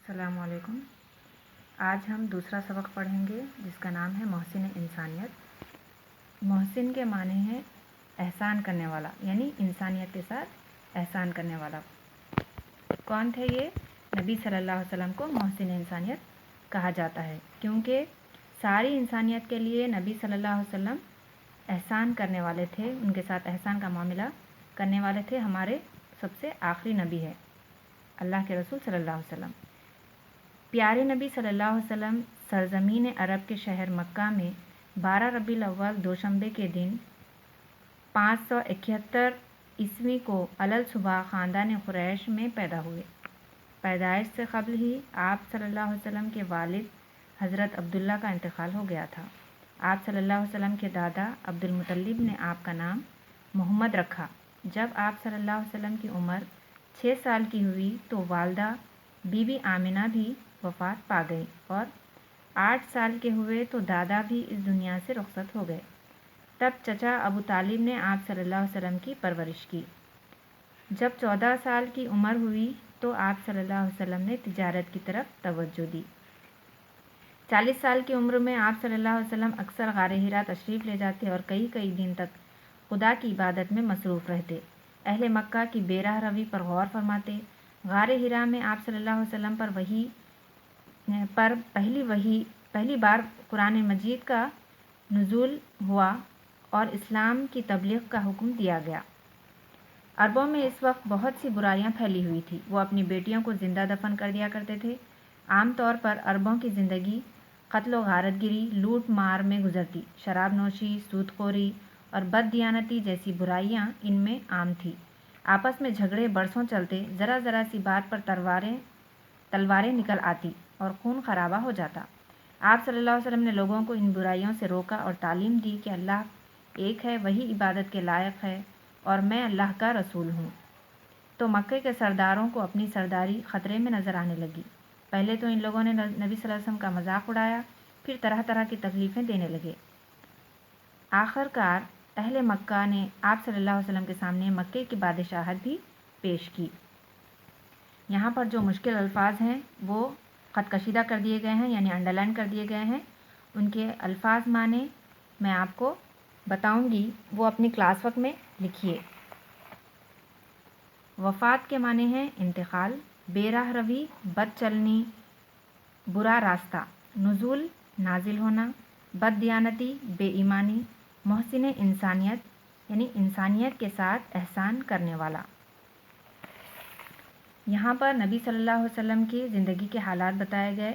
السلام علیکم۔ آج ہم دوسرا سبق پڑھیں گے جس کا نام ہے محسن انسانیت۔ محسن کے معنی ہیں احسان کرنے والا، یعنی انسانیت کے ساتھ احسان کرنے والا۔ کون تھے یہ؟ نبی صلی اللہ علیہ وسلم کو محسن انسانیت کہا جاتا ہے، کیونکہ ساری انسانیت کے لیے نبی صلی اللہ علیہ وسلم احسان کرنے والے تھے، ان کے ساتھ احسان کا معاملہ کرنے والے تھے۔ ہمارے سب سے آخری نبی ہے اللہ کے رسول صلی اللہ علیہ وسلم۔ پیارے نبی صلی اللہ علیہ وسلم سرزمین عرب کے شہر مکہ میں 12 ربیع الاول دوشنبے کے دن 571 عیسوی کو صبح خاندان قریش میں پیدا ہوئے۔ پیدائش سے قبل ہی آپ صلی اللہ علیہ وسلم کے والد حضرت عبداللہ کا انتقال ہو گیا تھا۔ آپ صلی اللہ علیہ وسلم کے دادا عبد المطلب نے آپ کا نام محمد رکھا۔ جب آپ صلی اللہ علیہ وسلم کی عمر 6 سال کی ہوئی تو والدہ بی بی آمنہ بھی وفات پا گئی، اور 8 سال کے ہوئے تو دادا بھی اس دنیا سے رخصت ہو گئے۔ تب چچا ابو طالب نے آپ صلی اللہ علیہ وسلم کی پرورش کی۔ جب 14 سال کی عمر ہوئی تو آپ صلی اللہ علیہ وسلم نے تجارت کی طرف توجہ دی۔ 40 سال کی عمر میں آپ صلی اللہ علیہ وسلم اکثر غار حرا تشریف لے جاتے اور کئی دن تک خدا کی عبادت میں مصروف رہتے، اہل مکہ کی بے راہ روی پر غور فرماتے۔ غار حرا میں آپ صلی اللہ علیہ وسلم پر پہلی بار قرآن مجید کا نزول ہوا اور اسلام کی تبلیغ کا حکم دیا گیا۔ عربوں میں اس وقت بہت سی برائیاں پھیلی ہوئی تھی، وہ اپنی بیٹیوں کو زندہ دفن کر دیا کرتے تھے۔ عام طور پر عربوں کی زندگی قتل و غارت گری، لوٹ مار میں گزرتی۔ شراب نوشی، سود خوری اور بد دیانتی جیسی برائیاں ان میں عام تھی۔ آپس میں جھگڑے برسوں چلتے، ذرا سی بات پر تلواریں نکل آتی اور خون خرابہ ہو جاتا۔ آپ صلی اللہ علیہ وسلم نے لوگوں کو ان برائیوں سے روکا اور تعلیم دی کہ اللہ ایک ہے، وہی عبادت کے لائق ہے اور میں اللہ کا رسول ہوں۔ تو مکے کے سرداروں کو اپنی سرداری خطرے میں نظر آنے لگی۔ پہلے تو ان لوگوں نے نبی صلی اللہ علیہ وسلم کا مذاق اڑایا، پھر طرح کی تکلیفیں دینے لگے۔ آخر کار اہل مکہ نے آپ صلی اللہ علیہ وسلم کے سامنے مکے کی بادشاہت بھی پیش کی۔ یہاں پر جو مشکل الفاظ ہیں وہ خط کشیدہ کر دیے گئے ہیں، یعنی انڈرلائن کر دیے گئے ہیں۔ ان کے الفاظ معنی میں آپ کو بتاؤں گی، وہ اپنی کلاس ورک میں لکھیے۔ وفات کے معنی ہیں انتقال، بے راہ روی، بد چلنی، برا راستہ، نزول نازل ہونا، بد دیانتی بے ایمانی، محسن انسانیت یعنی انسانیت کے ساتھ احسان کرنے والا۔ یہاں پر نبی صلی اللہ علیہ وسلم کی زندگی کے حالات بتائے گئے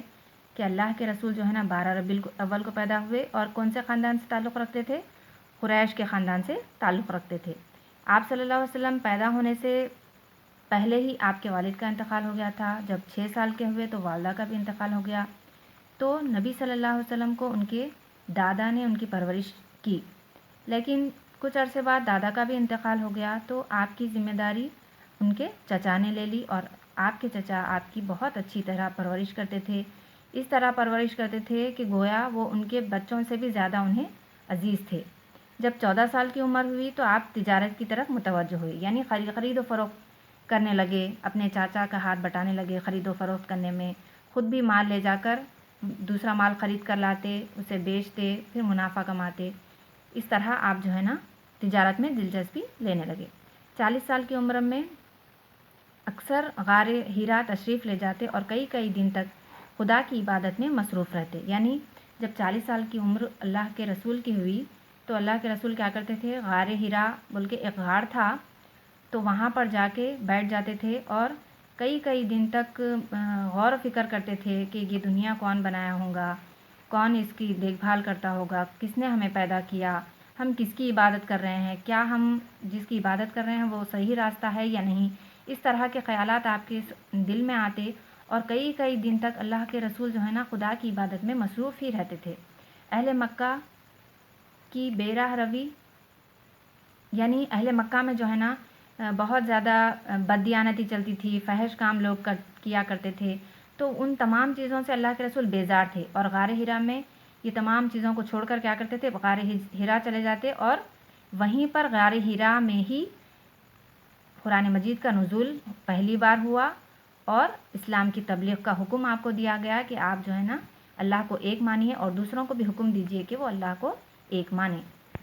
کہ اللہ کے رسول جو ہے نا 12 ربیع الاول کو پیدا ہوئے اور کون سے خاندان سے تعلق رکھتے تھے؟ قریش کے خاندان سے تعلق رکھتے تھے۔ آپ صلی اللہ علیہ وسلم پیدا ہونے سے پہلے ہی آپ کے والد کا انتقال ہو گیا تھا۔ جب 6 سال کے ہوئے تو والدہ کا بھی انتقال ہو گیا۔ تو نبی صلی اللہ علیہ وسلم کو ان کے دادا نے ان کی پرورش کی، لیکن کچھ عرصے بعد دادا کا بھی انتقال ہو گیا تو آپ کی ذمہ داری ان کے چچا نے لے لی، اور آپ کے چچا آپ کی بہت اچھی طرح پرورش کرتے تھے۔ اس طرح پرورش کرتے تھے کہ گویا وہ ان کے بچوں سے بھی زیادہ انہیں عزیز تھے۔ جب 14 سال کی عمر ہوئی تو آپ تجارت کی طرف متوجہ ہوئے، یعنی خرید و فروخت کرنے لگے، اپنے چاچا کا ہاتھ بٹانے لگے خرید و فروخت کرنے میں، خود بھی مال لے جا کر دوسرا مال خرید کر لاتے، اسے بیچتے، پھر منافع کماتے۔ اس طرح آپ جو ہے نا تجارت میں دلچسپی لینے لگے۔ 40 سال کی عمر میں اکثر غار حرا تشریف لے جاتے اور کئی دن تک خدا کی عبادت میں مصروف رہتے۔ یعنی جب 40 سال کی عمر اللہ کے رسول کی ہوئی تو اللہ کے رسول کیا کرتے تھے؟ غار حرا بول کے ایک غار تھا، تو وہاں پر جا کے بیٹھ جاتے تھے اور کئی دن تک غور و فکر کرتے تھے کہ یہ دنیا کون بنایا ہوگا، کون اس کی دیکھ بھال کرتا ہوگا، کس نے ہمیں پیدا کیا، ہم کس کی عبادت کر رہے ہیں، کیا ہم جس کی عبادت کر رہے ہیں وہ صحیح راستہ ہے یا نہیں۔ اس طرح کے خیالات آپ کے دل میں آتے اور کئی دن تک اللہ کے رسول جو ہے نا خدا کی عبادت میں مصروف ہی رہتے تھے۔ اہل مکہ کی بے راہ روی، یعنی اہل مکہ میں جو ہے نا بہت زیادہ بد دیانتی چلتی تھی، فحش کام لوگ کیا کرتے تھے، تو ان تمام چیزوں سے اللہ کے رسول بیزار تھے اور غار حرا میں یہ تمام چیزوں کو چھوڑ کر کیا کرتے تھے؟ غار حرا چلے جاتے اور وہیں پر غار حرا میں ہی قرآن مجید کا نزول پہلی بار ہوا اور اسلام کی تبلیغ کا حکم آپ کو دیا گیا کہ آپ جو ہے نا اللہ کو ایک مانیے اور دوسروں کو بھی حکم دیجیے کہ وہ اللہ کو ایک مانیں۔